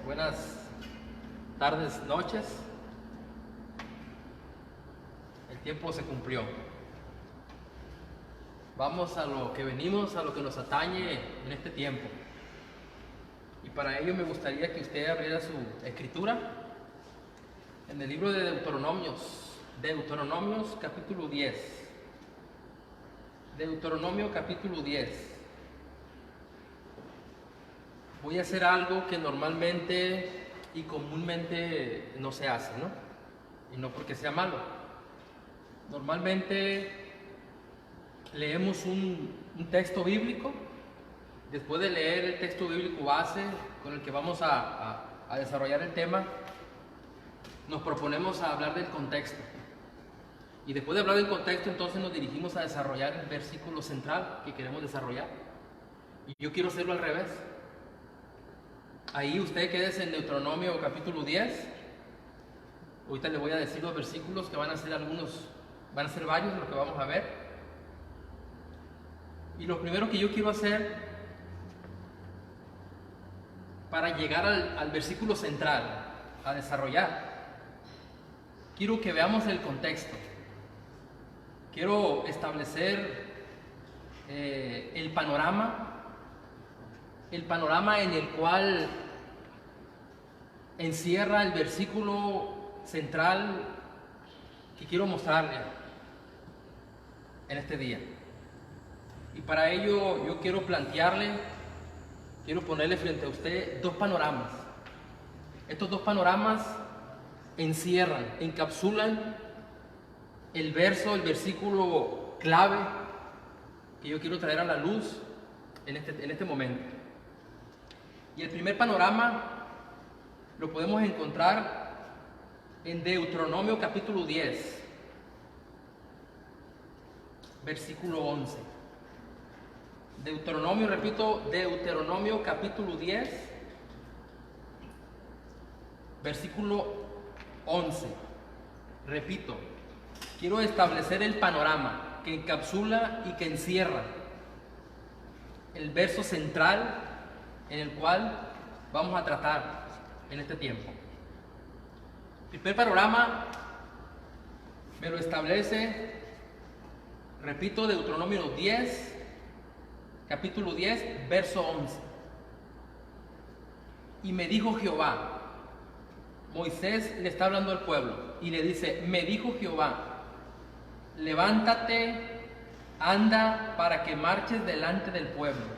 Buenas tardes, noches. El tiempo se cumplió. Vamos a lo que venimos, a lo que nos atañe en este tiempo. Y para ello me gustaría que usted abriera su escritura en el libro de Deuteronomios capítulo 10. Deuteronomio capítulo 10. Voy a hacer algo que normalmente y comúnmente no se hace, ¿no? Y no porque sea malo. Normalmente leemos un texto bíblico. Después de leer el texto bíblico base con el que vamos a desarrollar el tema, nos proponemos a hablar del contexto. Y después de hablar del contexto, entonces nos dirigimos a desarrollar el versículo central que queremos desarrollar. Y yo quiero hacerlo al revés. Ahí usted quédese en Deuteronomio capítulo 10. Ahorita le voy a decir los versículos que van a ser varios los que vamos a ver. Y lo primero que yo quiero hacer para llegar al versículo central, a desarrollar, quiero que veamos el contexto. Quiero establecer el panorama en el cual encierra el versículo central que quiero mostrarle en este día. Y para ello yo quiero ponerle frente a usted dos panoramas. Estos dos panoramas encapsulan el versículo clave que yo quiero traer a la luz en este momento. Y el primer panorama lo podemos encontrar en Deuteronomio capítulo 10, versículo 11. Deuteronomio capítulo 10, versículo 11. Repito, quiero establecer el panorama que encapsula y que encierra el verso central en el cual vamos a tratar en este tiempo. El primer panorama me lo establece, repito, Deuteronomio 10, capítulo 10, verso 11. Y me dijo Jehová, Moisés le está hablando al pueblo y le dice, me dijo Jehová, levántate, anda para que marches delante del pueblo,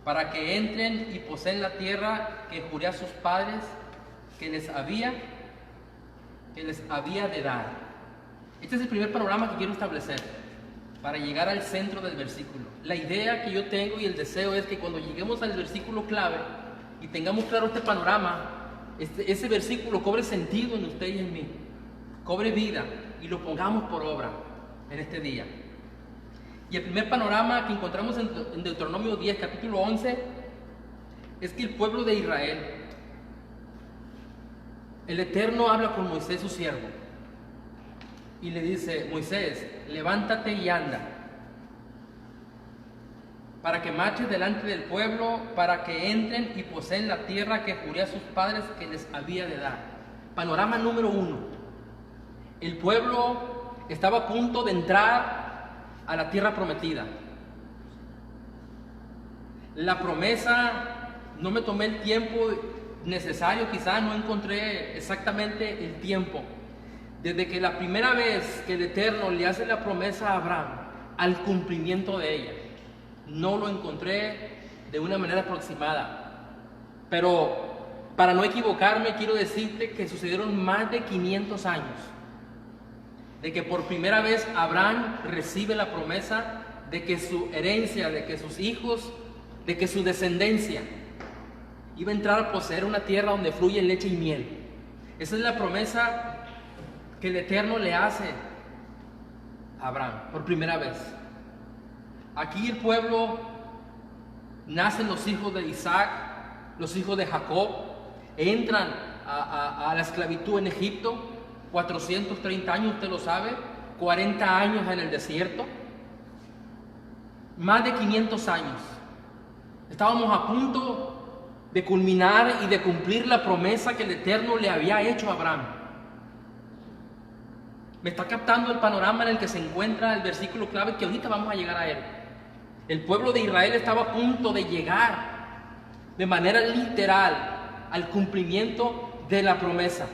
para que entren y poseen la tierra que juré a sus padres que les había de dar. Este es el primer panorama que quiero establecer para llegar al centro del versículo. La idea que yo tengo y el deseo es que cuando lleguemos al versículo clave y tengamos claro este panorama, ese versículo cobre sentido en usted y en mí, cobre vida y lo pongamos por obra en este día. Y el primer panorama que encontramos en Deuteronomio 10, capítulo 11, es que el pueblo de Israel, el Eterno habla con Moisés su siervo y le dice, Moisés, levántate y anda para que marches delante del pueblo, para que entren y poseen la tierra que juré a sus padres que les había de dar. Panorama número 1. El pueblo estaba a punto de entrar a la tierra prometida. La promesa, no me tomé el tiempo necesario, quizás no encontré exactamente el tiempo. Desde que la primera vez que el Eterno le hace la promesa a Abraham al cumplimiento de ella, no lo encontré de una manera aproximada. Pero para no equivocarme, quiero decirte que sucedieron más de 500 años de que por primera vez Abraham recibe la promesa de que su herencia, de que sus hijos, de que su descendencia iba a entrar a poseer una tierra donde fluye leche y miel. Esa es la promesa que el Eterno le hace a Abraham por primera vez. Aquí el pueblo, nacen los hijos de Isaac, los hijos de Jacob, entran a la esclavitud en Egipto, 430 años, usted lo sabe, 40 años en el desierto, más de 500 años. Estábamos a punto de culminar y de cumplir la promesa que el Eterno le había hecho a Abraham. ¿Me está captando el panorama en el que se encuentra el versículo clave que ahorita vamos a llegar a él? El pueblo de Israel estaba a punto de llegar de manera literal al cumplimiento de la promesa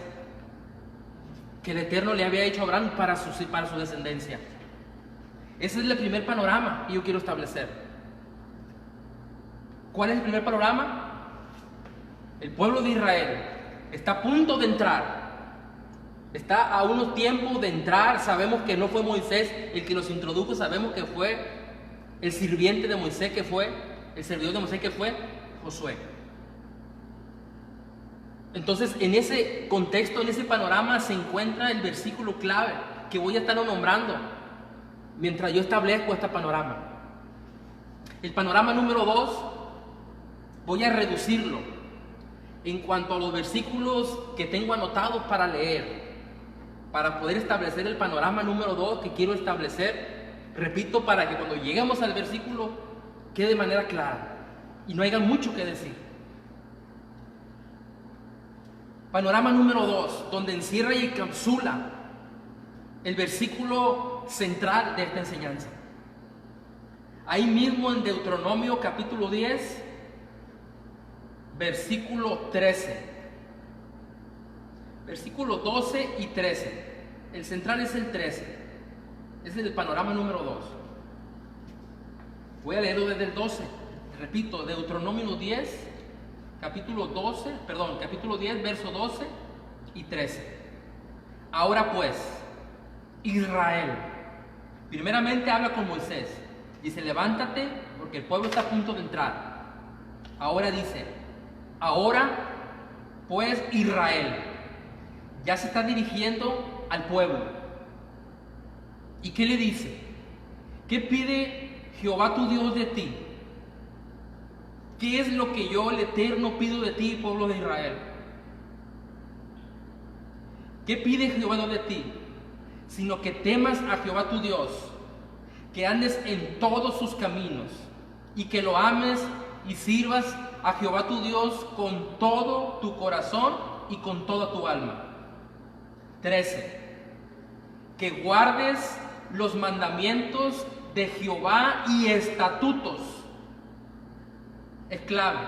que el Eterno le había hecho a Abraham para su descendencia. Ese es el primer panorama que yo quiero establecer. ¿Cuál es el primer panorama? El pueblo de Israel está a punto de entrar. Está a unos tiempos de entrar. Sabemos que no fue Moisés el que los introdujo. Sabemos que fue el sirviente de Moisés, el servidor de Moisés, que fue Josué. Entonces, en ese contexto, en ese panorama, se encuentra el versículo clave que voy a estar nombrando mientras yo establezco este panorama. El panorama número 2, voy a reducirlo en cuanto a los versículos que tengo anotados para leer, para poder establecer el panorama número 2 que quiero establecer, repito, para que cuando lleguemos al versículo quede de manera clara y no haya mucho que decir. Panorama número 2, donde encierra y encapsula el versículo central de esta enseñanza. Ahí mismo en Deuteronomio capítulo 10, versículo 13. Versículos 12 y 13. El central es el 13. Ese es el panorama número 2. Voy a leerlo desde el 12. Repito, Deuteronomio 10, capítulo 10, verso 12 y 13. Ahora pues, Israel, primeramente habla con Moisés. Dice, levántate, porque el pueblo está a punto de entrar. Ahora dice, ahora pues Israel, ya se está dirigiendo al pueblo. ¿Y qué le dice? ¿Qué pide Jehová tu Dios de ti? ¿Qué es lo que yo, el Eterno, pido de ti, pueblo de Israel? ¿Qué pide Jehová de ti? Sino que temas a Jehová tu Dios, que andes en todos sus caminos, y que lo ames y sirvas a Jehová tu Dios con todo tu corazón y con toda tu alma. 13. Que guardes los mandamientos de Jehová y estatutos. Es clave.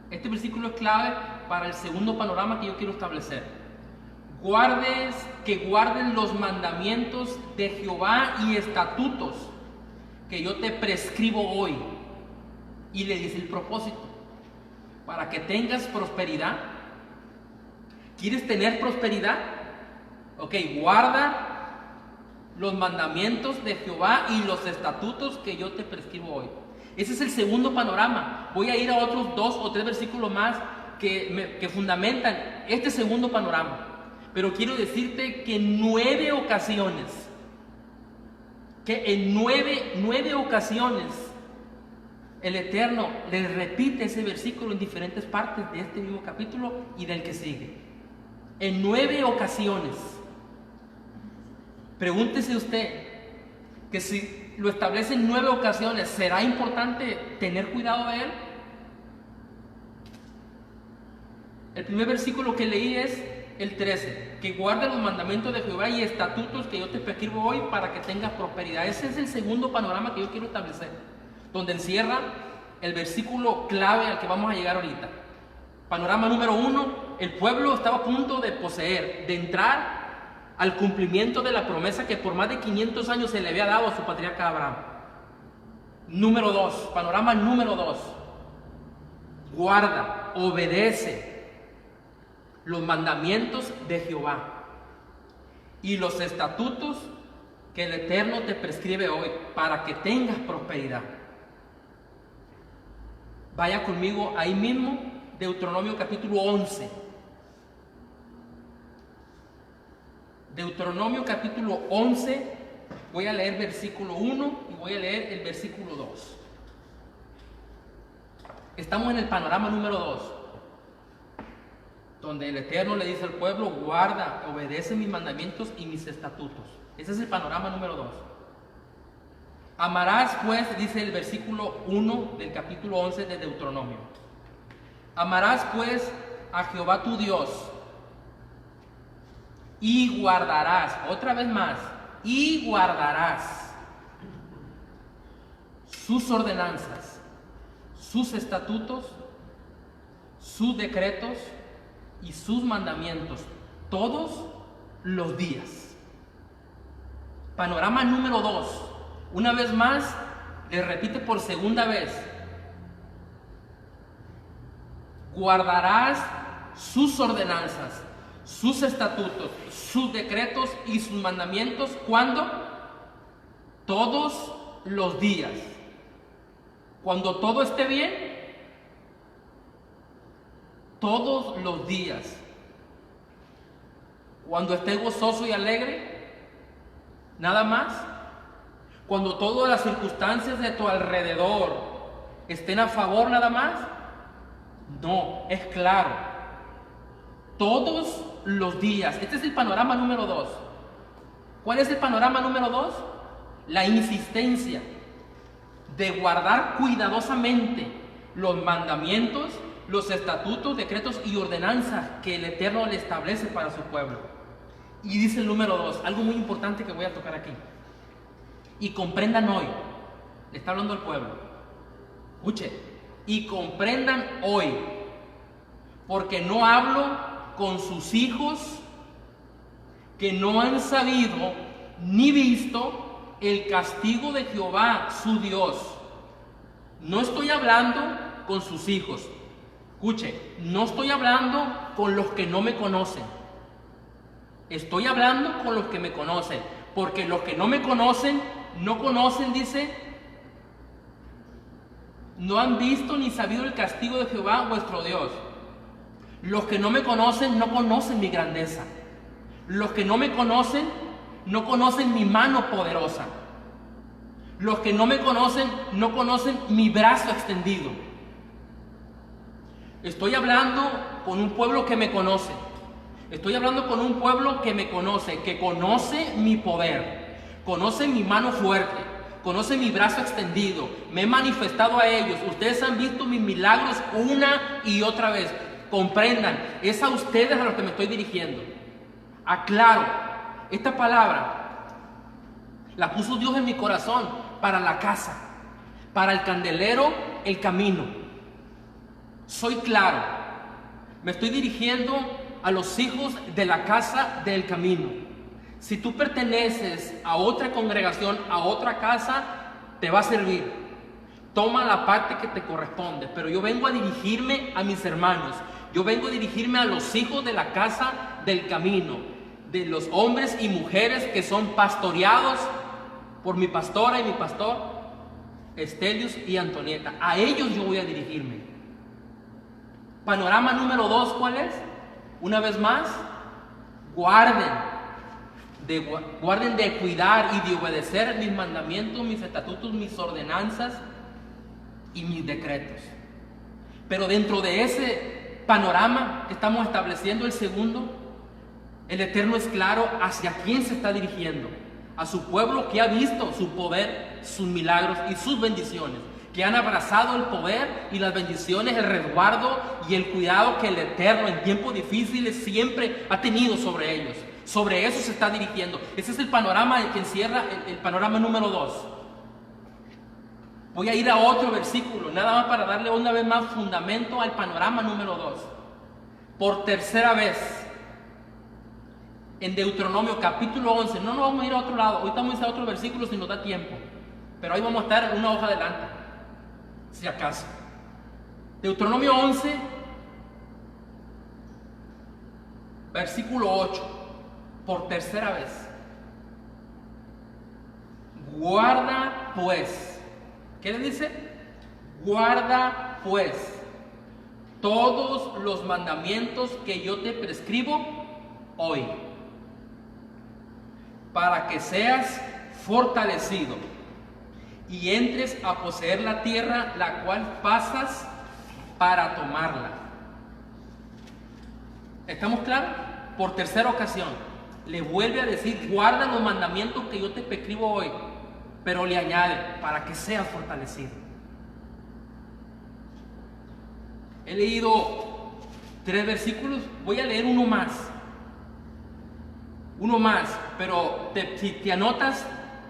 Este versículo es clave para el segundo panorama que yo quiero establecer. Que guarden los mandamientos de Jehová y estatutos que yo te prescribo hoy. Y le dice el propósito, para que tengas prosperidad. ¿Quieres tener prosperidad? Ok, guarda los mandamientos de Jehová y los estatutos que yo te prescribo hoy. Ese es el segundo panorama. Voy a ir a otros 2 o 3 versículos más que fundamentan este segundo panorama. Pero quiero decirte que en 9 ocasiones, el Eterno le repite ese versículo en diferentes partes de este mismo capítulo y del que sigue. En 9 ocasiones. Pregúntese usted que si lo establece en 9 ocasiones, ¿será importante tener cuidado de él? El primer versículo que leí es el 13, que guarde los mandamientos de Jehová y estatutos que yo te prescribo hoy para que tengas prosperidad. Ese es el segundo panorama que yo quiero establecer, donde encierra el versículo clave al que vamos a llegar ahorita. Panorama número 1, el pueblo estaba a punto de poseer, de entrar al cumplimiento de la promesa que por más de 500 años se le había dado a su patriarca Abraham. Número 2, panorama número 2, guarda, obedece los mandamientos de Jehová y los estatutos que el Eterno te prescribe hoy para que tengas prosperidad. Vaya conmigo ahí mismo, Deuteronomio capítulo 11. Deuteronomio capítulo 11, voy a leer versículo 1 y voy a leer el versículo 2. Estamos en el panorama número 2, donde el Eterno le dice al pueblo, guarda, obedece mis mandamientos y mis estatutos. Ese es el panorama número 2. Amarás pues, dice el versículo 1 del capítulo 11 de Deuteronomio, Amarás pues a Jehová tu Dios y guardarás, otra vez más, y guardarás sus ordenanzas, sus estatutos, sus decretos y sus mandamientos todos los días. Panorama número 2. Una vez más, le repite por segunda vez. Guardarás sus ordenanzas, sus estatutos, sus decretos y sus mandamientos. ¿Cuándo? Todos los días. Cuando todo esté bien, todos los días. Cuando estés gozoso y alegre, nada más. Cuando todas las circunstancias de tu alrededor estén a favor, nada más. No, es claro. Todos los días. Este es el panorama número 2. ¿Cuál es el panorama número 2? La insistencia de guardar cuidadosamente los mandamientos, los estatutos, decretos y ordenanzas que el Eterno le establece para su pueblo. Y dice el número 2, algo muy importante que voy a tocar aquí. Y comprendan hoy, le está hablando al pueblo. Escuche. Y comprendan hoy, porque no hablo con sus hijos que no han sabido ni visto el castigo de Jehová su Dios. No estoy hablando con sus hijos. Escuche, no estoy hablando con los que no me conocen. Estoy hablando con los que me conocen, porque los que no me conocen, no conocen, dice, no han visto ni sabido el castigo de Jehová vuestro Dios. Los que no me conocen no conocen mi grandeza. Los que no me conocen no conocen mi mano poderosa. Los que no me conocen no conocen mi brazo extendido. Estoy hablando con un pueblo que me conoce. Estoy hablando con un pueblo que me conoce, que conoce mi poder, conoce mi mano fuerte, conoce mi brazo extendido. Me he manifestado a ellos. Ustedes han visto mis milagros una y otra vez. Comprendan, es a ustedes a los que me estoy dirigiendo. Aclaro, esta palabra la puso Dios en mi corazón para la casa, para el candelero, el camino. Soy claro, me estoy dirigiendo a los hijos de la casa del camino. Si tú perteneces a otra congregación, a otra casa, te va a servir. Toma la parte que te corresponde, pero yo vengo a dirigirme a mis hermanos. Yo vengo a dirigirme a los hijos de la casa del camino, de los hombres y mujeres que son pastoreados por mi pastora y mi pastor, Estelius y Antonieta. A ellos yo voy a dirigirme. Panorama número 2, ¿cuál es? Una vez más, guarden de cuidar y de obedecer mis mandamientos, mis estatutos, mis ordenanzas y mis decretos. Pero dentro de ese panorama que estamos estableciendo, el segundo, el Eterno es claro hacia quién se está dirigiendo. A su pueblo que ha visto su poder, sus milagros y sus bendiciones, que han abrazado el poder y las bendiciones, el resguardo y el cuidado que el Eterno en tiempos difíciles siempre ha tenido sobre ellos. Sobre eso se está dirigiendo. Ese es el panorama que encierra el panorama número 2. Voy a ir a otro versículo, nada más para darle una vez más fundamento al panorama número 2. Por tercera vez, en Deuteronomio capítulo 11, no nos vamos a ir a otro lado, ahorita vamos a ir a otro versículo si nos da tiempo, pero ahí vamos a estar una hoja adelante, si acaso. Deuteronomio 11, versículo 8. Por tercera vez. Guarda pues. ¿Qué le dice? Guarda pues todos los mandamientos que yo te prescribo hoy, para que seas fortalecido y entres a poseer la tierra la cual pasas para tomarla. ¿Estamos claros? Por tercera ocasión le vuelve a decir: guarda los mandamientos que yo te prescribo hoy, pero le añade: para que seas fortalecido. He leído 3 versículos, voy a leer uno más. Uno más, pero si te anotas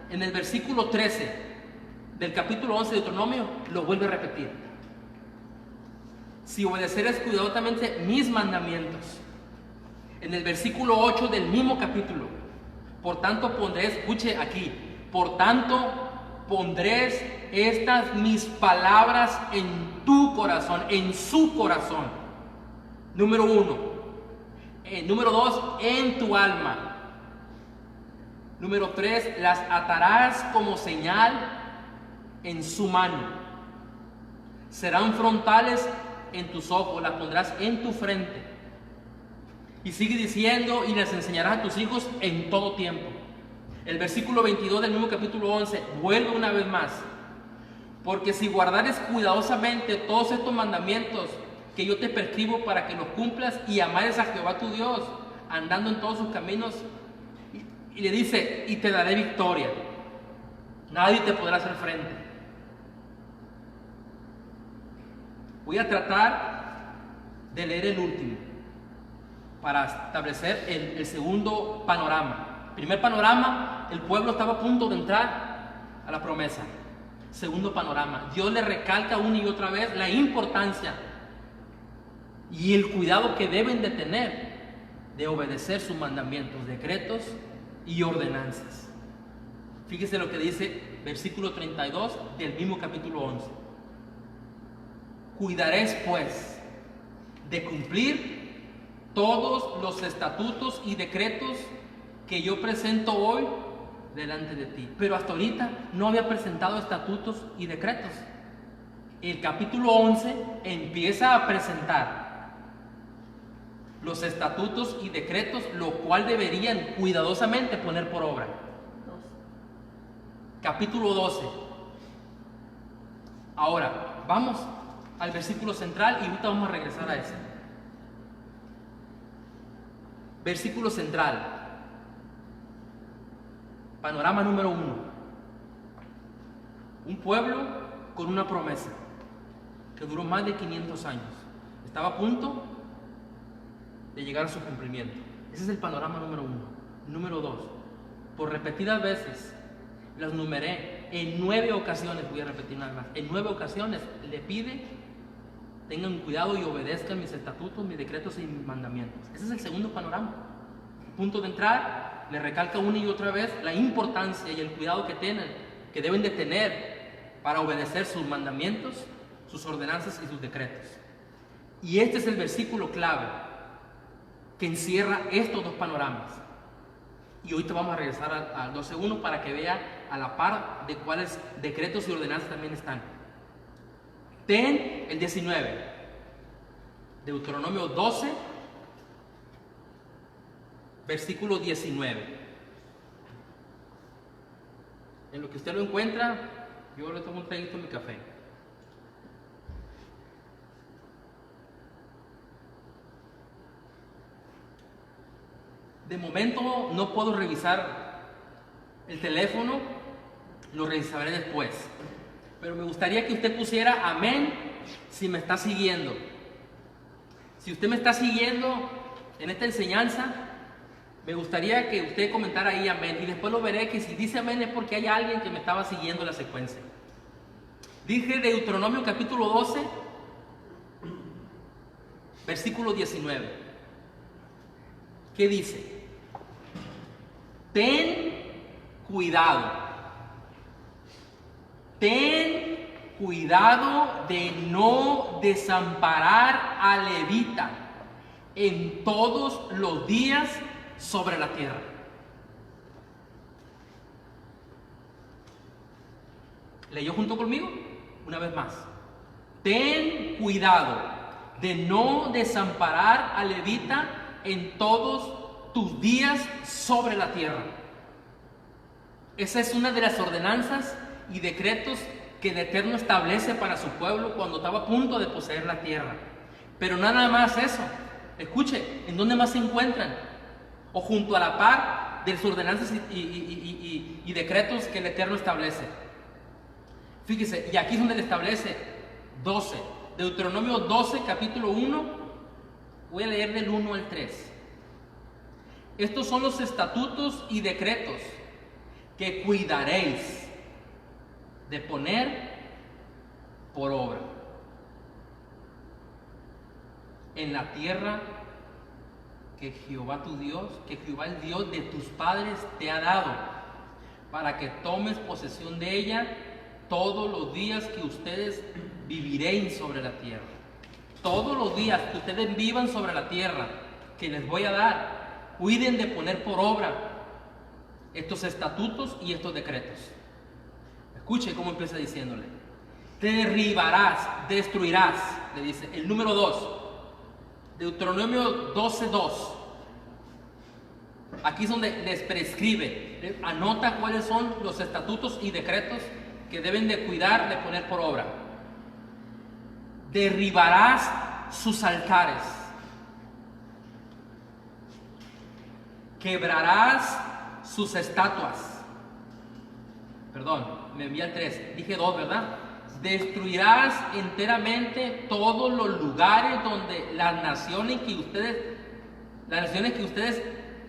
en el versículo 13 del capítulo 11 de Deuteronomio, lo vuelve a repetir. Si obedeceres cuidadosamente mis mandamientos. En el versículo 8 del mismo capítulo, por tanto pondré, escuche aquí, por tanto pondré estas mis palabras en tu corazón, en su corazón. Número 1. Número 2, en tu alma. Número 3, las atarás como señal en su mano. Serán frontales en tus ojos, las pondrás en tu frente. Y sigue diciendo, y las enseñarás a tus hijos en todo tiempo. El versículo 22 del mismo capítulo 11 vuelve una vez más. Porque si guardares cuidadosamente todos estos mandamientos que yo te prescribo para que los cumplas y amares a Jehová tu Dios, andando en todos sus caminos, y le dice, y te daré victoria. Nadie te podrá hacer frente. Voy a tratar de leer el último para establecer el segundo panorama. Primer panorama, el pueblo estaba a punto de entrar a la promesa. Segundo panorama, Dios le recalca una y otra vez la importancia y el cuidado que deben de tener de obedecer sus mandamientos, decretos y ordenanzas. Fíjese lo que dice versículo 32 del mismo capítulo 11. Cuidaréis pues de cumplir todos los estatutos y decretos que yo presento hoy delante de ti. Pero hasta ahorita no había presentado estatutos y decretos. El capítulo 11 empieza a presentar los estatutos y decretos, lo cual deberían cuidadosamente poner por obra. Capítulo 12. Ahora, vamos al versículo central y ahorita vamos a regresar a ese. Versículo central. Panorama número 1. Un pueblo con una promesa que duró más de 500 años. Estaba a punto de llegar a su cumplimiento. Ese es el panorama número 1. Número 2. Por repetidas veces, las numeré en 9 ocasiones, voy a repetir nada más. En 9 ocasiones le pide, tengan cuidado y obedezcan mis estatutos, mis decretos y mis mandamientos. Ese es el segundo panorama. Punto de entrar, le recalca una y otra vez la importancia y el cuidado que deben de tener para obedecer sus mandamientos, sus ordenanzas y sus decretos. Y este es el versículo clave que encierra estos dos panoramas. Y ahorita vamos a regresar al 12.1 para que vea a la par de cuáles decretos y ordenanzas también están. Ten el 19, Deuteronomio 12, versículo 19. En lo que usted lo encuentra, yo le tomo un traguito de mi café. De momento no puedo revisar el teléfono, lo revisaré después. Pero me gustaría que usted pusiera amén si me está siguiendo. Si usted me está siguiendo en esta enseñanza, me gustaría que usted comentara ahí amén. Y después lo veré que si dice amén es porque hay alguien que me estaba siguiendo la secuencia. Dije Deuteronomio capítulo 12, versículo 19. ¿Qué dice? Ten cuidado. Ten cuidado de no desamparar a levita en todos los días sobre la tierra. ¿Leyó junto conmigo? Una vez más. Ten cuidado de no desamparar a levita en todos tus días sobre la tierra. Esa es una de las ordenanzas y decretos que el Eterno establece para su pueblo cuando estaba a punto de poseer la tierra. Pero nada más eso. Escuche, ¿en dónde más se encuentran? O junto a la par de sus ordenanzas y decretos que el Eterno establece. Fíjese, y aquí es donde le establece 12, Deuteronomio 12, capítulo 1, voy a leer del 1 al 3. Estos son los estatutos y decretos que cuidaréis de poner por obra en la tierra que Jehová tu Dios, que Jehová el Dios de tus padres te ha dado, para que tomes posesión de ella todos los días que ustedes viviréis sobre la tierra. Todos los días que ustedes vivan sobre la tierra que les voy a dar, cuiden de poner por obra estos estatutos y estos decretos. Escuche cómo empieza diciéndole: derribarás, destruirás, le dice. El número 2, Deuteronomio 12:2. Aquí es donde les prescribe, anota cuáles son los estatutos y decretos que deben de cuidar de poner por obra. Derribarás sus altares, quebrarás sus estatuas. Perdón, me envía el 3, dije 2, ¿verdad? Destruirás enteramente todos los lugares donde las naciones que ustedes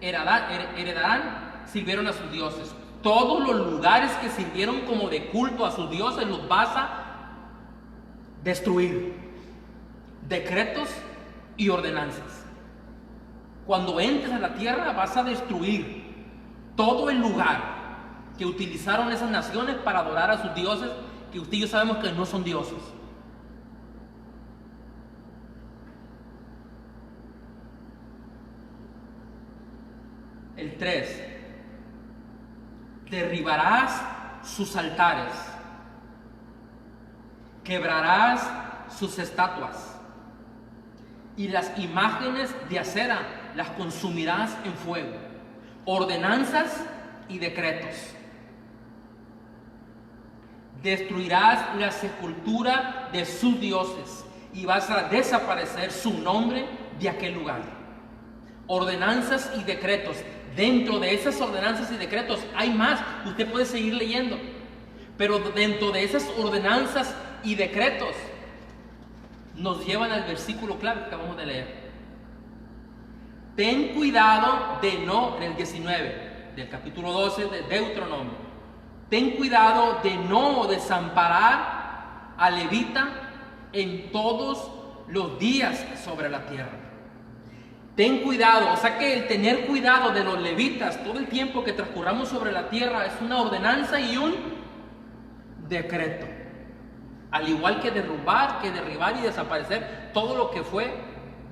heredarán sirvieron a sus dioses. Todos los lugares que sirvieron como de culto a sus dioses los vas a destruir. Decretos y ordenanzas. Cuando entres a la tierra vas a destruir todo el lugar que utilizaron esas naciones para adorar a sus dioses, que usted y yo sabemos que no son dioses. El 3, derribarás sus altares, quebrarás sus estatuas, y las imágenes de acera las consumirás en fuego. Ordenanzas y decretos. Destruirás la sepultura de sus dioses y vas a desaparecer su nombre de aquel lugar. Ordenanzas y decretos. Dentro de esas ordenanzas y decretos hay más. Usted puede seguir leyendo. Pero dentro de esas ordenanzas y decretos nos llevan al versículo clave que acabamos de leer. Ten cuidado de no, en el 19 del capítulo 12 de Deuteronomio, ten cuidado de no desamparar al levita en todos los días sobre la tierra. Ten cuidado, o sea que el tener cuidado de los levitas todo el tiempo que transcurramos sobre la tierra es una ordenanza y un decreto. Al igual que derribar y desaparecer todo lo que fue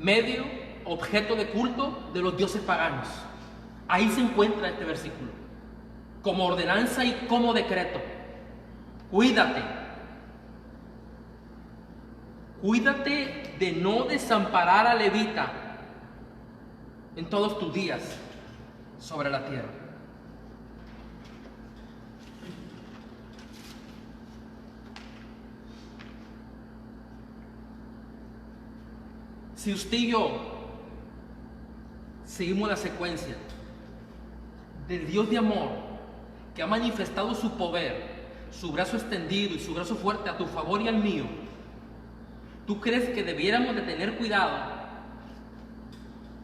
medio, objeto de culto de los dioses paganos. Ahí se encuentra este versículo, como ordenanza y como decreto. Cuídate de no desamparar al levita en todos tus días sobre la tierra. Si usted y yo seguimos la secuencia del Dios de amor que ha manifestado su poder, su brazo extendido y su brazo fuerte a tu favor y al mío, ¿tú crees que debiéramos de tener cuidado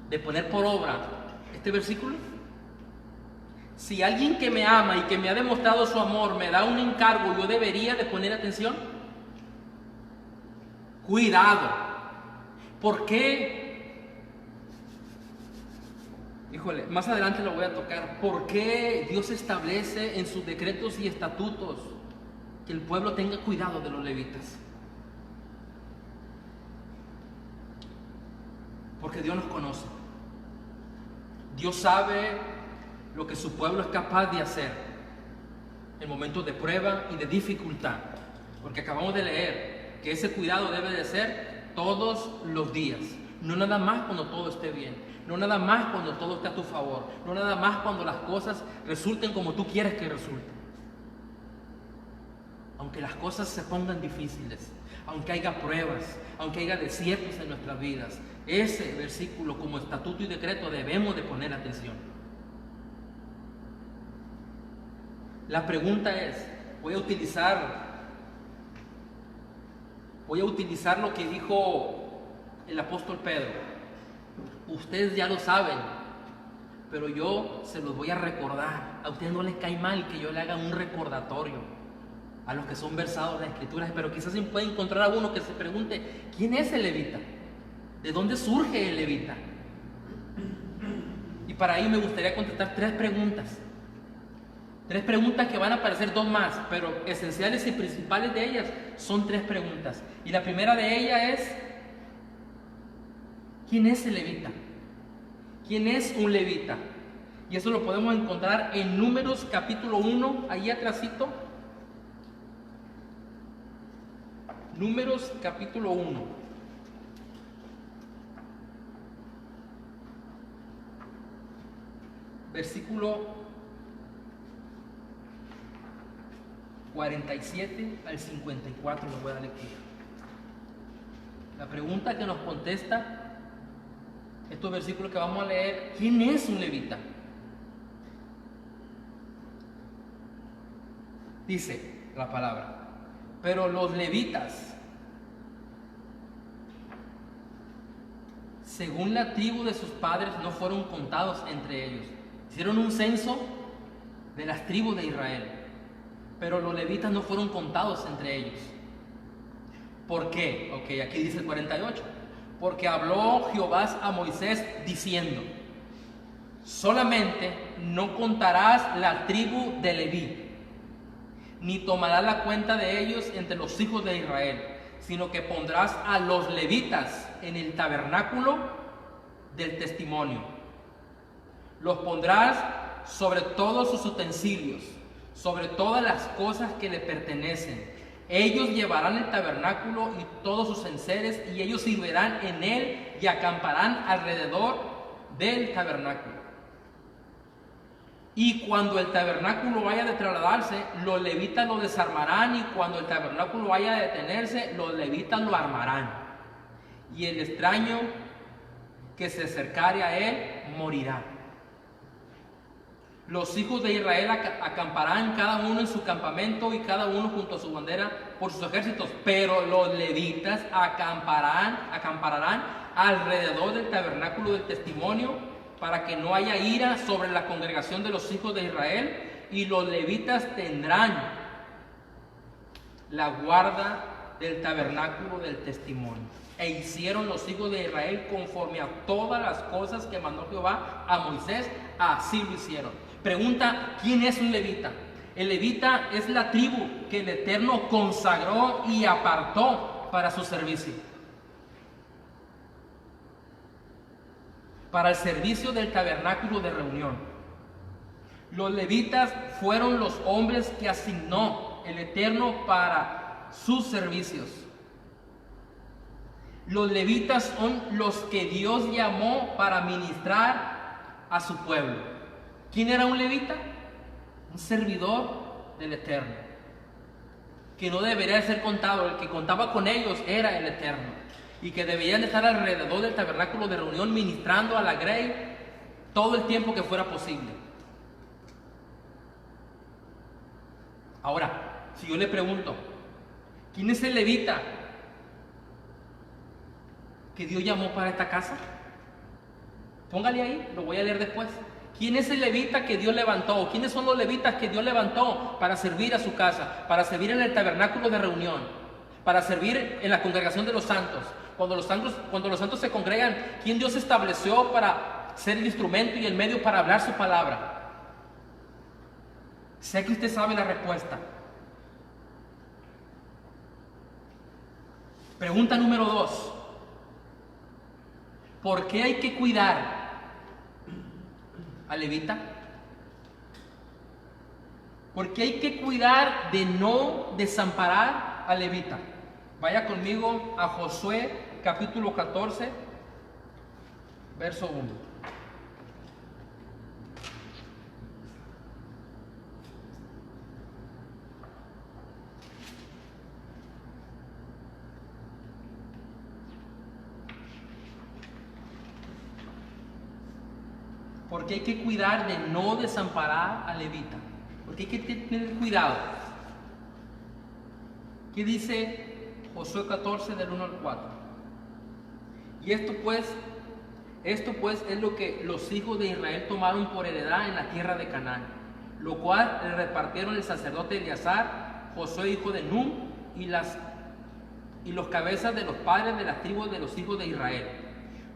de poner por obra este versículo? Si alguien que me ama y que me ha demostrado su amor me da un encargo, ¿yo debería de poner atención? Cuidado. ¿Por qué? Híjole, más adelante lo voy a tocar. ¿Por qué Dios establece en sus decretos y estatutos que el pueblo tenga cuidado de los levitas? Porque Dios nos conoce. Dios sabe lo que su pueblo es capaz de hacer en momentos de prueba y de dificultad. Porque acabamos de leer que ese cuidado debe de ser todos los días. No nada más cuando todo esté bien. No nada más cuando todo esté a tu favor. No nada más cuando las cosas resulten como tú quieres que resulten. Aunque las cosas se pongan difíciles, aunque haya pruebas, aunque haya desiertos en nuestras vidas, ese versículo como estatuto y decreto debemos de poner atención. La pregunta es, ¿voy a utilizar voy a utilizar lo que dijo el apóstol Pedro. Ustedes ya lo saben, pero yo se los voy a recordar. A ustedes no les cae mal que yo le haga un recordatorio a los que son versados en las Escrituras, pero quizás se puede encontrar a uno que se pregunte, ¿quién es el levita? ¿De dónde surge el levita? Y para ello me gustaría contestar tres preguntas. Tres preguntas que van a aparecer dos más, pero esenciales y principales de ellas son tres preguntas. Y la primera de ellas es, ¿quién es el levita? ¿Quién es un levita? Y eso lo podemos encontrar en Números capítulo 1, ahí atrásito. Números capítulo 1. Versículo 47 al 54, les voy a dar lectura. La pregunta que nos contesta estos versículos que vamos a leer, ¿quién es un levita? Dice la palabra, pero los levitas, según la tribu de sus padres, no fueron contados entre ellos. Hicieron un censo de las tribus de Israel, pero los levitas no fueron contados entre ellos. ¿Por qué? Ok, aquí dice el 48. Porque habló Jehová a Moisés diciendo, solamente no contarás la tribu de Leví, ni tomarás la cuenta de ellos entre los hijos de Israel, sino que pondrás a los levitas en el tabernáculo del testimonio. Los pondrás sobre todos sus utensilios, sobre todas las cosas que le pertenecen. Ellos llevarán el tabernáculo y todos sus enseres, y ellos sirverán en él y acamparán alrededor del tabernáculo. Y cuando el tabernáculo vaya a trasladarse, los levitas lo desarmarán, y cuando el tabernáculo vaya a detenerse, los levitas lo armarán. Y el extraño que se acercare a él morirá. Los hijos de Israel acamparán cada uno en su campamento y cada uno junto a su bandera por sus ejércitos, pero los levitas acamparán alrededor del tabernáculo del testimonio para que no haya ira sobre la congregación de los hijos de Israel, y los levitas tendrán la guarda del tabernáculo del testimonio. E hicieron los hijos de Israel conforme a todas las cosas que mandó Jehová a Moisés, así lo hicieron. Pregunta, ¿quién es un levita? El levita es la tribu que el Eterno consagró y apartó para su servicio. Para el servicio del tabernáculo de reunión. Los levitas fueron los hombres que asignó el Eterno para sus servicios. Los levitas son los que Dios llamó para ministrar a su pueblo. ¿Quién era un levita? Un servidor del Eterno, que no debería ser contado. El que contaba con ellos era el Eterno, y que debían estar alrededor del tabernáculo de reunión ministrando a la grey todo el tiempo que fuera posible. Ahora, si yo le pregunto, ¿quién es el levita que Dios llamó para esta casa? Póngale ahí, lo voy a leer después. ¿Quién es el levita que Dios levantó? ¿Quiénes son los levitas que Dios levantó para servir a su casa, para servir en el tabernáculo de reunión, para servir en la congregación de los santos? Cuando los santos se congregan, ¿quién Dios estableció para ser el instrumento y el medio para hablar su palabra? Sé que usted sabe la respuesta. Pregunta número 2. ¿Por qué hay que cuidar al levita? Porque hay que cuidar de no desamparar al levita. Vaya conmigo a Josué capítulo 14, verso 1. Porque hay que cuidar de no desamparar al levita. Porque hay que tener cuidado. ¿Qué dice Josué 14 del 1 al 4. Y esto pues es lo que los hijos de Israel tomaron por heredad en la tierra de Canaán, lo cual le repartieron el sacerdote Eleazar, Josué hijo de Nun, y los cabezas de los padres de las tribus de los hijos de Israel.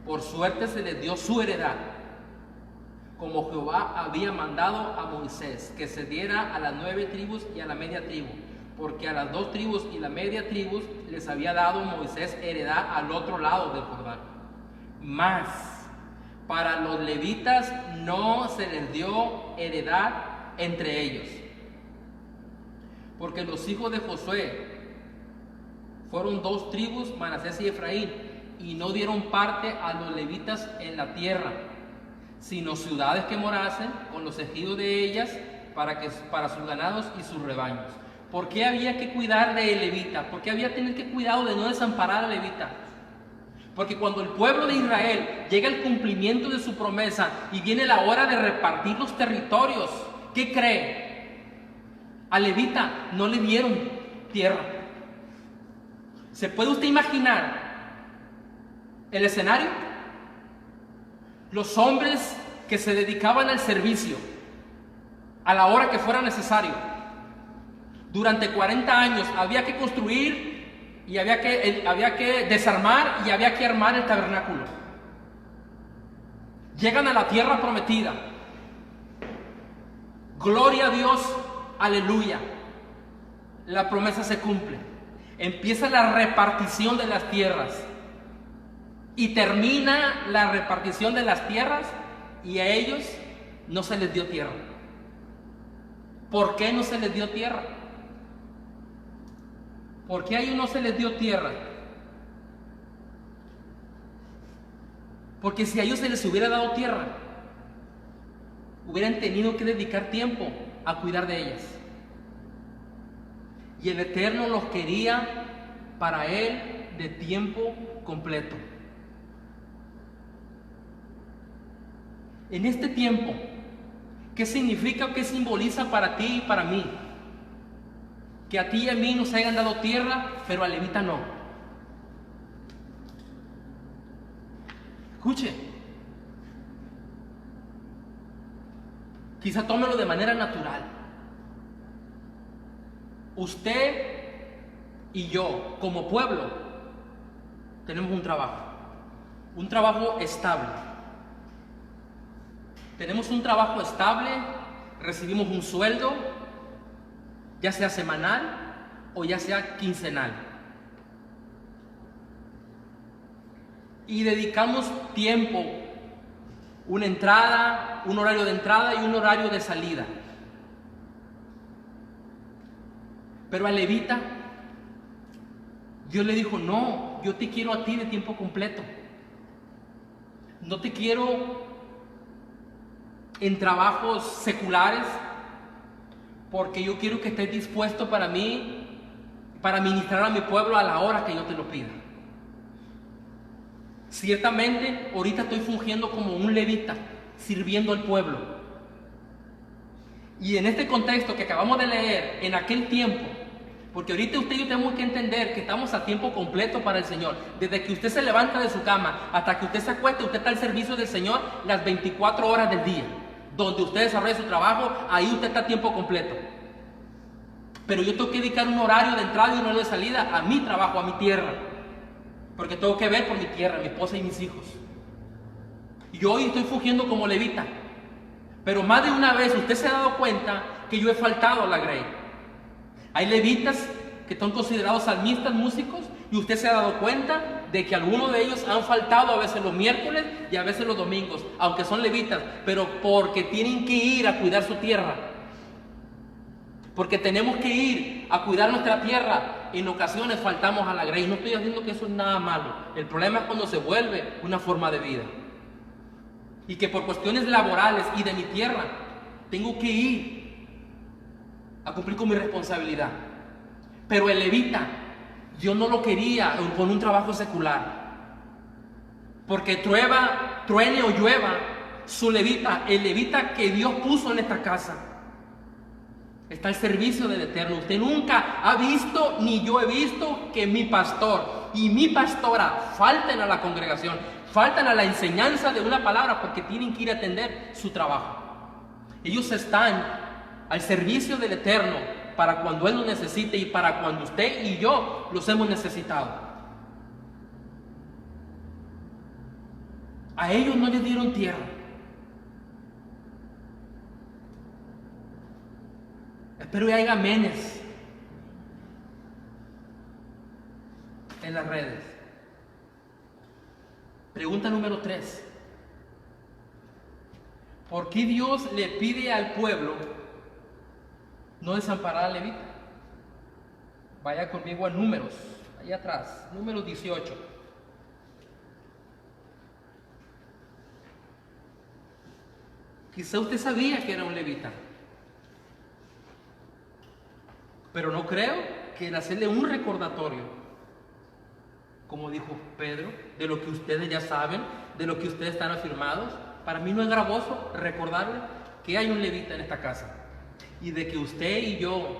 Por suerte se les dio su heredad, como Jehová había mandado a Moisés, que se diera a las 9 tribus y a la media tribu, porque a las 2 tribus y la media tribu les había dado Moisés heredad al otro lado del Jordán. Mas para los levitas no se les dio heredad entre ellos, porque los hijos de Josué fueron 2 tribus, Manasés y Efraín, y no dieron parte a los levitas en la tierra, sino ciudades que morasen con los ejidos de ellas para sus ganados y sus rebaños. ¿Por qué había que cuidar de levita? ¿Por qué había que tener que cuidado de no desamparar a levita? Porque cuando el pueblo de Israel llega al cumplimiento de su promesa y viene la hora de repartir los territorios, ¿qué cree? A levita no le dieron tierra. ¿Se puede usted imaginar el escenario? Los hombres que se dedicaban al servicio a la hora que fuera necesario. Durante 40 años había que construir y había que desarmar y había que armar el tabernáculo. Llegan a la tierra prometida. Gloria a Dios, aleluya. La promesa se cumple. Empieza la repartición de las tierras. Y termina la repartición de las tierras y a ellos no se les dio tierra. ¿Por qué no se les dio tierra? ¿Por qué a ellos no se les dio tierra? Porque si a ellos se les hubiera dado tierra, hubieran tenido que dedicar tiempo a cuidar de ellas. Y el Eterno los quería para Él de tiempo completo. En este tiempo, ¿qué significa o qué simboliza para ti y para mí? Que a ti y a mí nos hayan dado tierra, pero a levita no. Escuche, quizá tómelo de manera natural. Usted y yo, como pueblo, tenemos un trabajo estable. Tenemos un trabajo estable, recibimos un sueldo, ya sea semanal o ya sea quincenal. Y dedicamos tiempo, una entrada, un horario de entrada y un horario de salida. Pero a levita, Dios le dijo, no, yo te quiero a ti de tiempo completo. No te quiero en trabajos seculares, porque yo quiero que estés dispuesto para mí, para ministrar a mi pueblo a la hora que yo te lo pida. Ciertamente, ahorita estoy fungiendo como un levita, sirviendo al pueblo. Y en este contexto que acabamos de leer, en aquel tiempo, porque ahorita usted y yo tenemos que entender que estamos a tiempo completo para el Señor. Desde que usted se levanta de su cama hasta que usted se acueste, usted está al servicio del Señor las 24 horas del día. Donde usted desarrolla su trabajo, ahí usted está a tiempo completo. Pero yo tengo que dedicar un horario de entrada y un horario de salida a mi trabajo, a mi tierra. Porque tengo que ver por mi tierra, mi esposa y mis hijos. Y hoy estoy fungiendo como levita. Pero más de una vez usted se ha dado cuenta que yo he faltado a la grey. Hay levitas que son considerados salmistas, músicos, y usted se ha dado cuenta de que algunos de ellos han faltado a veces los miércoles y a veces los domingos, aunque son levitas, pero porque tienen que ir a cuidar su tierra. Porque tenemos que ir a cuidar nuestra tierra. En ocasiones faltamos a la grey. No estoy diciendo que eso es nada malo. El problema es cuando se vuelve una forma de vida. Y que por cuestiones laborales y de mi tierra, tengo que ir a cumplir con mi responsabilidad. Pero el levita, Dios no lo quería con un trabajo secular. Porque truene o llueva, su levita, el levita que Dios puso en esta casa, está al servicio del Eterno. Usted nunca ha visto, ni yo he visto, que mi pastor y mi pastora falten a la congregación, faltan a la enseñanza de una palabra porque tienen que ir a atender su trabajo. Ellos están al servicio del Eterno para cuando Él lo necesite y para cuando usted y yo los hemos necesitado. A ellos no les dieron tierra. Espero que haya amenes en las redes. Pregunta número 3. ¿Por qué Dios le pide al pueblo no desamparar al levita? Vaya conmigo a Números, allá atrás, Números 18. Quizá usted sabía que era un levita, pero no creo que el hacerle un recordatorio, como dijo Pedro, de lo que ustedes ya saben, de lo que ustedes están afirmados, para mí no es gravoso recordarle que hay un levita en esta casa y de que usted y yo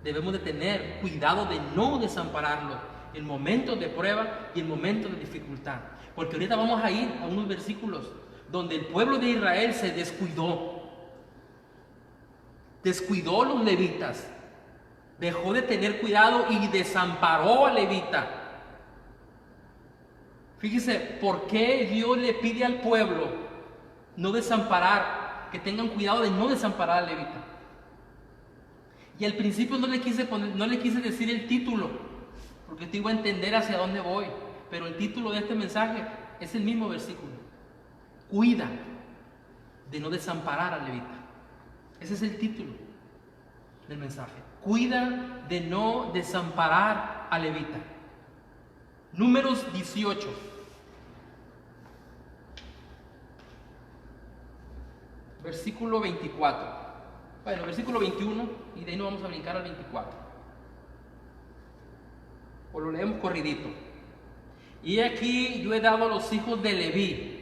debemos de tener cuidado de no desampararlo en momentos de prueba y en momentos de dificultad, porque ahorita vamos a ir a unos versículos donde el pueblo de Israel se descuidó los levitas, dejó de tener cuidado y desamparó al levita. Fíjese, ¿por qué Dios le pide al pueblo no desamparar, que tengan cuidado de no desamparar al levita? Y al principio no le quise decir el título, porque te iba a entender hacia dónde voy, pero el título de este mensaje es el mismo versículo. Cuida de no desamparar al levita. Ese es el título del mensaje. Cuida de no desamparar al levita. Números 18. Versículo 24. Bueno, versículo 21 y de ahí nos vamos a brincar al 24. O lo leemos corridito. Y aquí yo he dado a los hijos de Leví.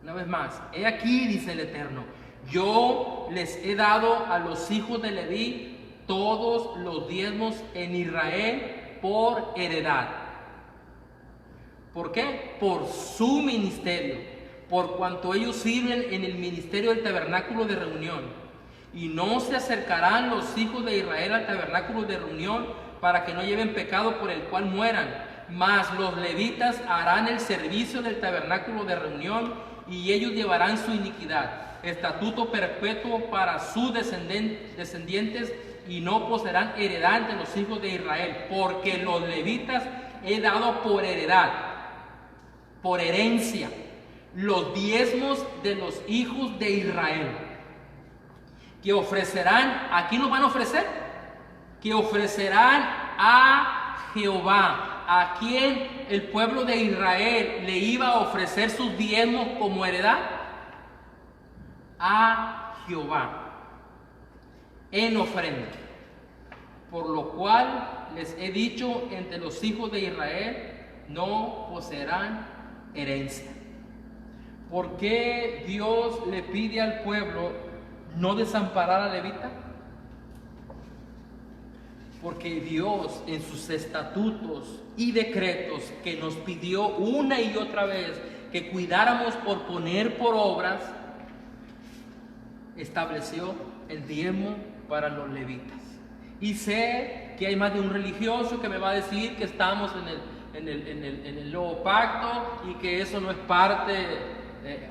Una vez más, he aquí, dice el Eterno, yo les he dado a los hijos de Leví todos los diezmos en Israel por heredad. ¿Por qué? Por su ministerio, por cuanto ellos sirven en el ministerio del tabernáculo de reunión. Y no se acercarán los hijos de Israel al tabernáculo de reunión para que no lleven pecado por el cual mueran. Mas los levitas harán el servicio del tabernáculo de reunión y ellos llevarán su iniquidad, estatuto perpetuo para sus descendientes, y no poseerán heredad entre los hijos de Israel, porque los levitas he dado por heredad, por herencia, los diezmos de los hijos de Israel, que ofrecerán. ¿A quién los van a ofrecer? Que ofrecerán a Jehová. ¿A quién el pueblo de Israel le iba a ofrecer sus diezmos como heredad? A Jehová, en ofrenda. Por lo cual les he dicho, entre los hijos de Israel no poseerán herencia. ¿Por qué Dios le pide al pueblo no desamparar al levita? Porque Dios en sus estatutos y decretos que nos pidió una y otra vez que cuidáramos por poner por obras, estableció el diezmo para los levitas. Y sé que hay más de un religioso que me va a decir que estamos en el nuevo pacto y que eso no es parte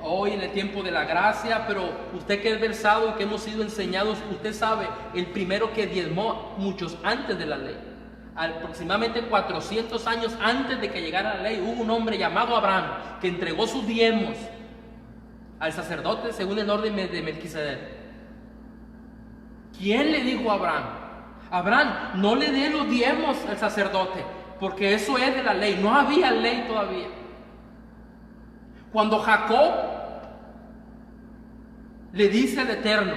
hoy en el tiempo de la gracia, pero usted que es versado y que hemos sido enseñados, usted sabe, el primero que diezmó muchos antes de la ley, aproximadamente 400 años antes de que llegara la ley, hubo un hombre llamado Abraham que entregó sus diezmos al sacerdote según el orden de Melquisedec. ¿Quién le dijo a Abraham? Abraham, no le dé los diezmos al sacerdote, porque eso es de la ley, no había ley todavía. Cuando Jacob le dice al Eterno,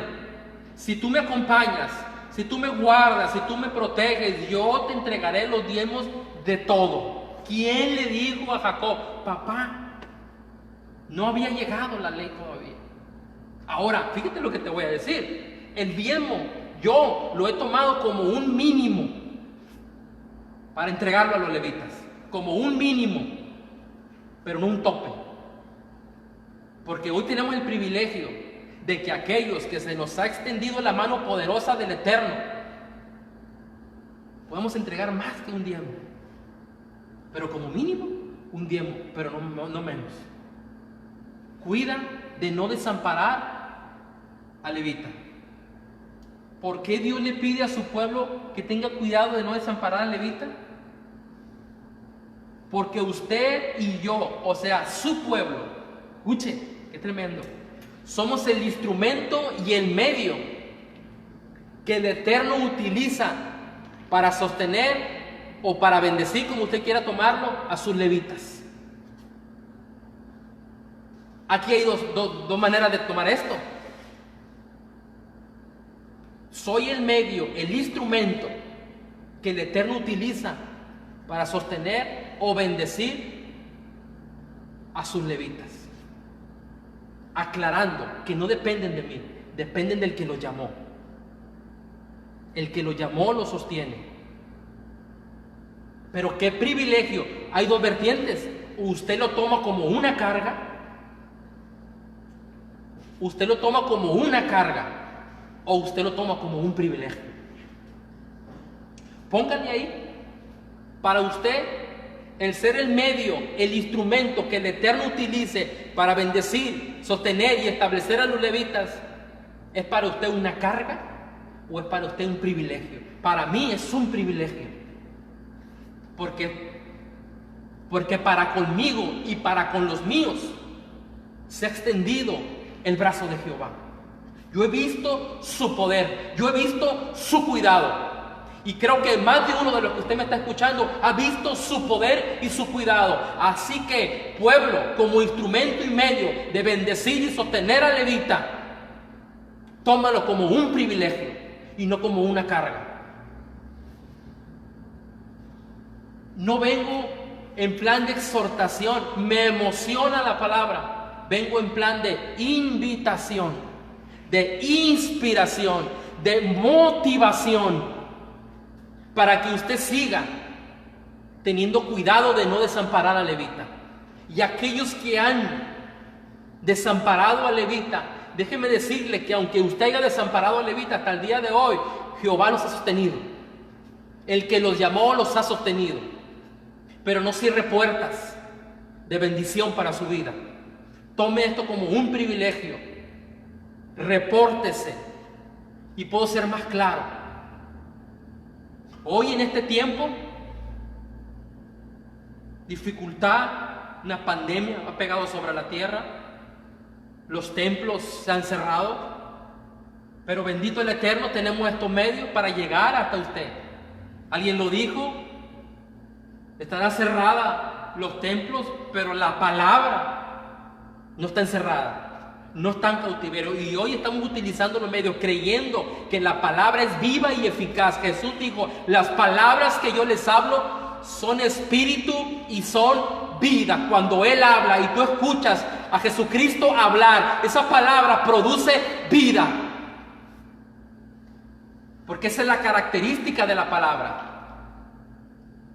si tú me acompañas, si tú me guardas, si tú me proteges, yo te entregaré los diezmos de todo. ¿Quién le dijo a Jacob? Papá, no había llegado la ley todavía. Ahora, fíjate lo que te voy a decir. El diezmo Yo lo he tomado como un mínimo para entregarlo a los levitas, como un mínimo, pero no un tope. Porque hoy tenemos el privilegio de que aquellos que se nos ha extendido la mano poderosa del Eterno, podemos entregar más que un diezmo, pero como mínimo un diezmo, pero no menos. Cuida de no desamparar al levita. ¿Por qué Dios le pide a su pueblo que tenga cuidado de no desamparar al levita? Porque usted y yo, o sea, su pueblo, escuche, qué tremendo, somos el instrumento y el medio que el Eterno utiliza para sostener o para bendecir, como usted quiera tomarlo, a sus levitas. Aquí hay dos maneras de tomar esto. Soy el medio, el instrumento que el Eterno utiliza para sostener o bendecir a sus levitas, aclarando que no dependen de mí, dependen del que los llamó. El que los llamó los sostiene. Pero qué privilegio. Hay dos vertientes. Usted lo toma como una carga. Usted lo toma como una carga o usted lo toma como un privilegio. Póngale ahí. Para usted, el ser el medio, el instrumento que el Eterno utilice para bendecir, sostener y establecer a los levitas, ¿es para usted una carga o es para usted un privilegio? Para mí es un privilegio. Porque para conmigo y para con los míos se ha extendido el brazo de Jehová. Yo he visto su poder, yo he visto su cuidado. Y creo que más de uno de los que usted me está escuchando ha visto su poder y su cuidado. Así que, pueblo, como instrumento y medio de bendecir y sostener al levita, tómalo como un privilegio y no como una carga. No vengo en plan de exhortación, me emociona la palabra. Vengo en plan de invitación, de inspiración, de motivación, para que usted siga teniendo cuidado de no desamparar al levita. Y aquellos que han desamparado al levita, déjeme decirle que aunque usted haya desamparado al levita hasta el día de hoy, Jehová los ha sostenido. El que los llamó los ha sostenido. Pero no cierre puertas de bendición para su vida. Tome esto como un privilegio. Repórtese. Y puedo ser más claro. Hoy en este tiempo, dificultad, una pandemia ha pegado sobre la tierra. Los templos se han cerrado. Pero bendito el Eterno, tenemos estos medios para llegar hasta usted. Alguien lo dijo. Estará cerrada los templos, pero la palabra no está encerrada, no está en cautiverio. Y hoy estamos utilizando los medios creyendo que la palabra es viva y eficaz. Jesús dijo, las palabras que yo les hablo son espíritu y son vida. Cuando Él habla y tú escuchas a Jesucristo hablar, esa palabra produce vida. Porque esa es la característica de la palabra.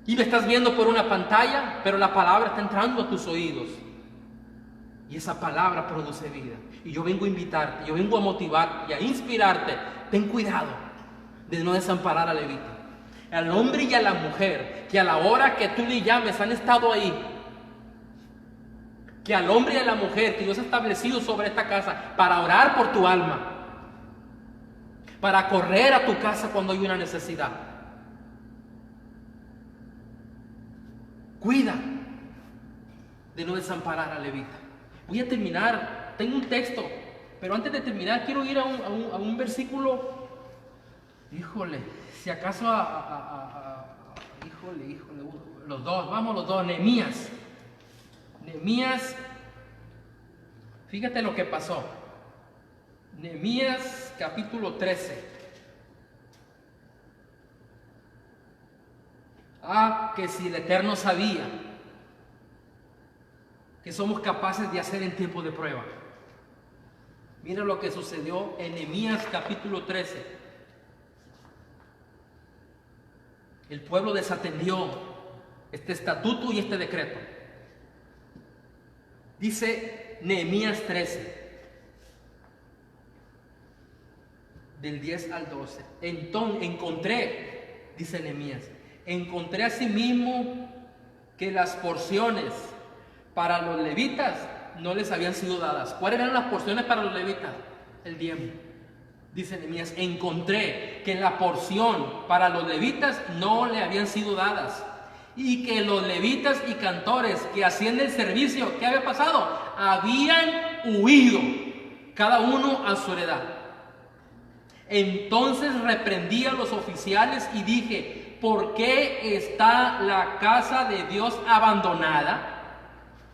Y me estás viendo por una pantalla, pero la palabra está entrando a tus oídos. Y esa palabra produce vida. Y yo vengo a invitarte, yo vengo a motivarte y a inspirarte. Ten cuidado de no desamparar al levita. Al hombre y a la mujer que a la hora que tú le llames han estado ahí. Que al hombre y a la mujer que Dios ha establecido sobre esta casa para orar por tu alma. Para correr a tu casa cuando hay una necesidad. Cuida de no desamparar al levita. Voy a terminar, tengo un texto, pero antes de terminar quiero ir a un versículo. Híjole, si acaso híjole, los dos, vamos los dos, Nehemías, fíjate lo que pasó. Nehemías capítulo 13. Que si el Eterno sabía que somos capaces de hacer en tiempo de prueba. Mira lo que sucedió en Nehemías capítulo 13. El pueblo desatendió este estatuto y este decreto. Dice Nehemías 13, del 10 al 12. Entonces encontré, dice Nehemías, encontré asimismo que las porciones para los levitas no les habían sido dadas. ¿Cuáles eran las porciones para los levitas? El diezmo. Dice Nehemías, encontré que la porción para los levitas no le habían sido dadas. Y que los levitas y cantores que hacían el servicio, ¿qué había pasado? Habían huido, cada uno a su heredad. Entonces reprendí a los oficiales y dije, ¿por qué está la casa de Dios abandonada?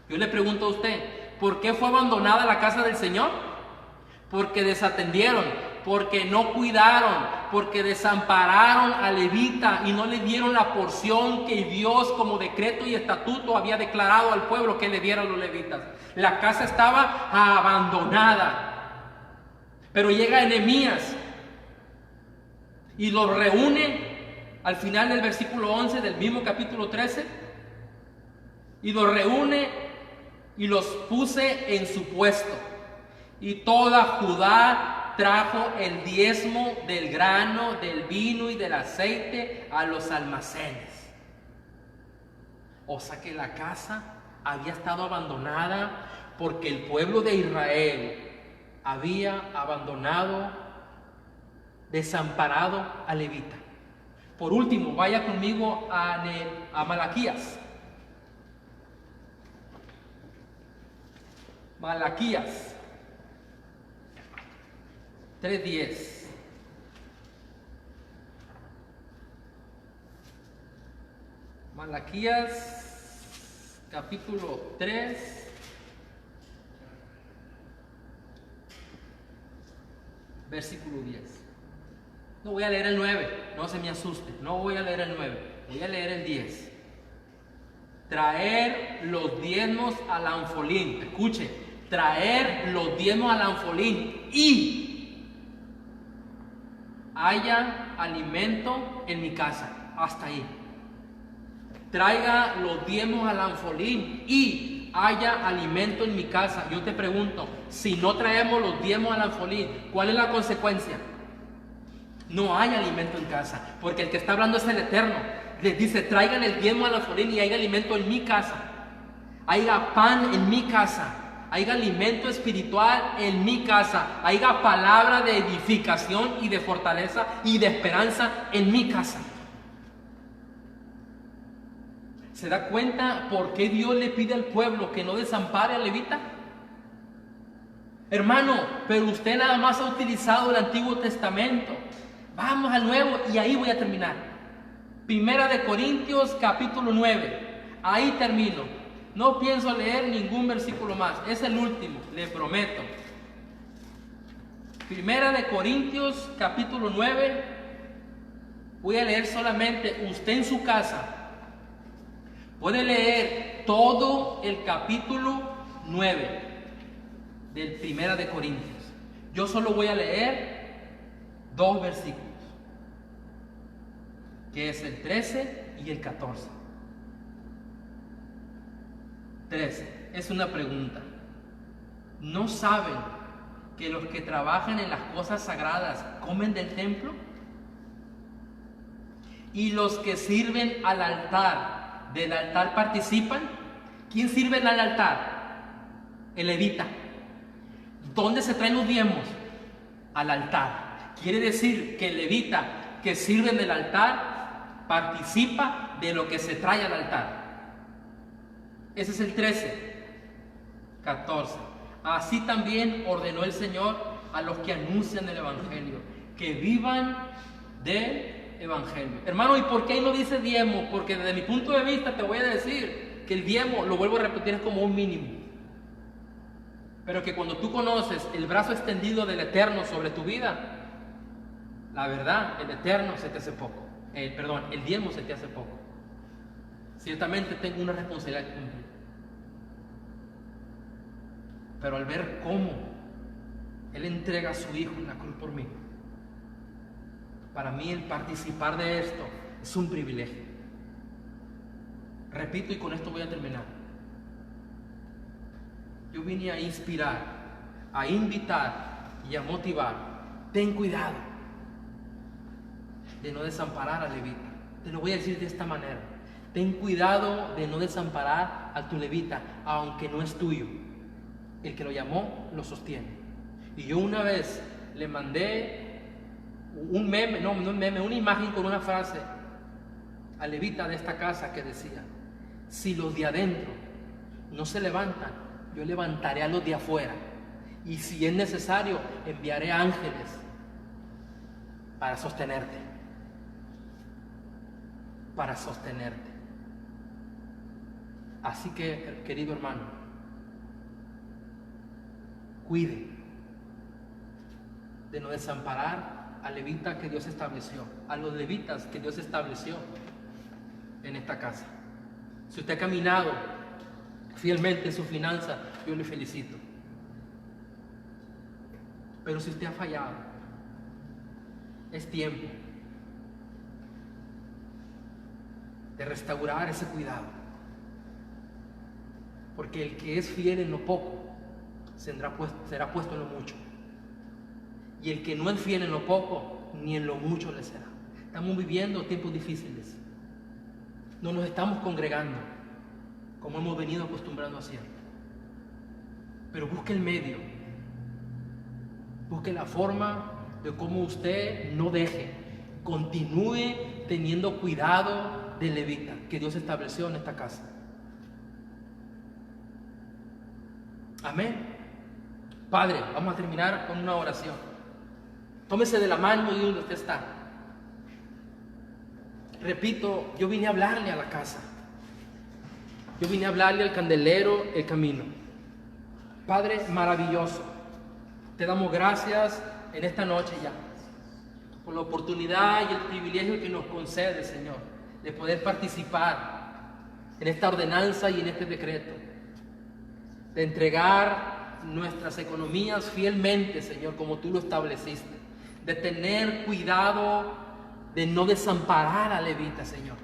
Yo le pregunto a usted, ¿por qué fue abandonada la casa del Señor? Porque desatendieron, porque no cuidaron, porque desampararon al levita y no le dieron la porción que Dios como decreto y estatuto había declarado al pueblo que le dieran los levitas. La casa estaba abandonada. Pero llega Nehemías y los reúne al final del versículo 11 del mismo capítulo 13, y los reúne y los puse en su puesto. Y toda Judá trajo el diezmo del grano, del vino y del aceite a los almacenes. O sea que la casa había estado abandonada porque el pueblo de Israel había abandonado, desamparado al levita. Por último, vaya conmigo a Malaquías. Malaquías 3:10. Malaquías capítulo 3, versículo 10. No voy a leer el 9, no se me asuste, no voy a leer el 9, voy a leer el 10. Traer los diezmos al anfolín, escuche, traer los diezmos al anfolín y haya alimento en mi casa, hasta ahí. Traiga los diezmos al anfolín y haya alimento en mi casa. Yo te pregunto, si no traemos los diezmos al anfolín, ¿cuál es la consecuencia? No hay alimento en casa, porque el que está hablando es el Eterno. Les dice, traigan el diezmo al anfolín y haya alimento en mi casa. Haya pan en mi casa, haya alimento espiritual en mi casa, haya palabra de edificación y de fortaleza y de esperanza en mi casa. ¿Se da cuenta por qué Dios le pide al pueblo que no desampare al levita? Hermano, pero usted nada más ha utilizado el Antiguo Testamento. Vamos al Nuevo y ahí voy a terminar. Primera de Corintios capítulo 9. Ahí termino. No pienso leer ningún versículo más. Es el último, le prometo. Primera de Corintios capítulo 9. Voy a leer solamente, usted en su casa puede leer todo el capítulo 9 del Primera de Corintios. Yo solo voy a leer 2 versículos, que es el 13 y el 14. 13. Es una pregunta. ¿No saben que los que trabajan en las cosas sagradas comen del templo? ¿Y los que sirven al altar, del altar participan? ¿Quién sirve al altar? El levita. ¿Dónde se traen los diezmos? Al altar. Quiere decir que el levita que sirve en el altar participa de lo que se trae al altar. Ese es el 13. 14. Así también ordenó el Señor a los que anuncian el Evangelio, que vivan del Evangelio. Hermano, ¿y por qué ahí no dice diezmo? Porque desde mi punto de vista te voy a decir que el diezmo, lo vuelvo a repetir, es como un mínimo. Pero que cuando tú conoces el brazo extendido del Eterno sobre tu vida, la verdad, el Eterno se te hace poco. El diezmo se te hace poco. Ciertamente tengo una responsabilidad que cumplir. Pero al ver cómo Él entrega a su Hijo en la cruz por mí, para mí el participar de esto Es un privilegio. Repito, y con esto voy a terminar. Yo vine a inspirar, a invitar y a motivar. Ten cuidado de no desamparar al levita. Te lo voy a decir de esta manera. Ten cuidado de no desamparar a tu levita, aunque no es tuyo. El que lo llamó lo sostiene. Y yo una vez le mandé un meme, no un meme, una imagen con una frase al levita de esta casa que decía: si los de adentro no se levantan, yo levantaré a los de afuera, y si es necesario, enviaré ángeles para sostenerte. Para sostenerte. Así que, querido hermano, cuide de no desamparar al levita que Dios estableció, a los levitas que Dios estableció en esta casa. Si usted ha caminado fielmente en su finanza, yo le felicito. Pero si usted ha fallado, es tiempo de restaurar ese cuidado. Porque el que es fiel en lo poco será puesto en lo mucho. Y el que no es fiel en lo poco, ni en lo mucho le será. Estamos viviendo tiempos difíciles. No nos estamos congregando como hemos venido acostumbrando a hacer. Pero busque el medio. Busque la forma de cómo usted no deje, continúe teniendo cuidado del levita que Dios estableció en esta casa. Amén. Padre, vamos a terminar con una oración. Tómese de la mano y donde usted está. Repito, yo vine a hablarle a la casa. Yo vine a hablarle al candelero, el camino. Padre maravilloso, te damos gracias en esta noche ya por la oportunidad y el privilegio que nos concede, Señor, de poder participar en esta ordenanza y en este decreto, de entregar nuestras economías fielmente, Señor, como tú lo estableciste, de tener cuidado de no desamparar a levita, Señor.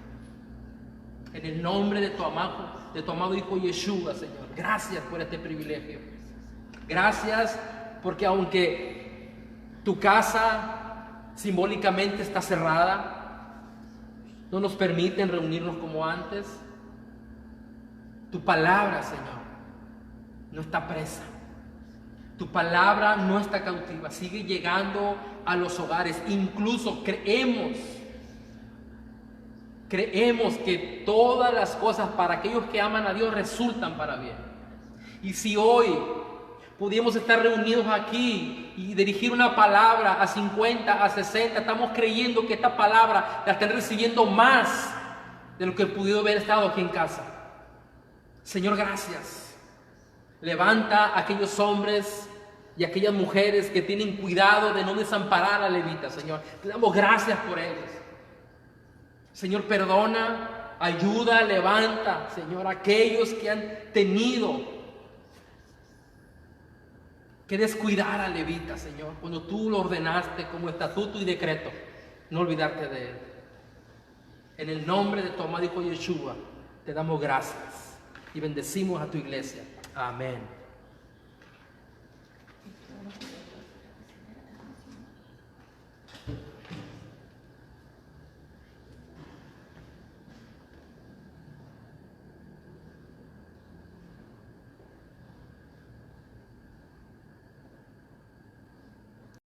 En el nombre de tu amado Hijo Yeshua, Señor, gracias por este privilegio. Gracias porque aunque tu casa simbólicamente está cerrada, no nos permiten reunirnos como antes, tu palabra, Señor, no está presa. Tu palabra no está cautiva, sigue llegando a los hogares. Incluso creemos que todas las cosas para aquellos que aman a Dios resultan para bien. Y si hoy pudimos estar reunidos aquí y dirigir una palabra a 50, a 60, estamos creyendo que esta palabra la están recibiendo más de lo que pudo haber estado aquí en casa. Señor, gracias. Levanta a aquellos hombres y aquellas mujeres que tienen cuidado de no desamparar a levita, Señor. Te damos gracias por ellos. Señor, perdona, ayuda, levanta, Señor, a aquellos que han tenido que descuidar a levita, Señor, cuando tú lo ordenaste como estatuto y decreto, no olvidarte de él. En el nombre de tu amado Hijo Yeshua, te damos gracias y bendecimos a tu iglesia. Amén.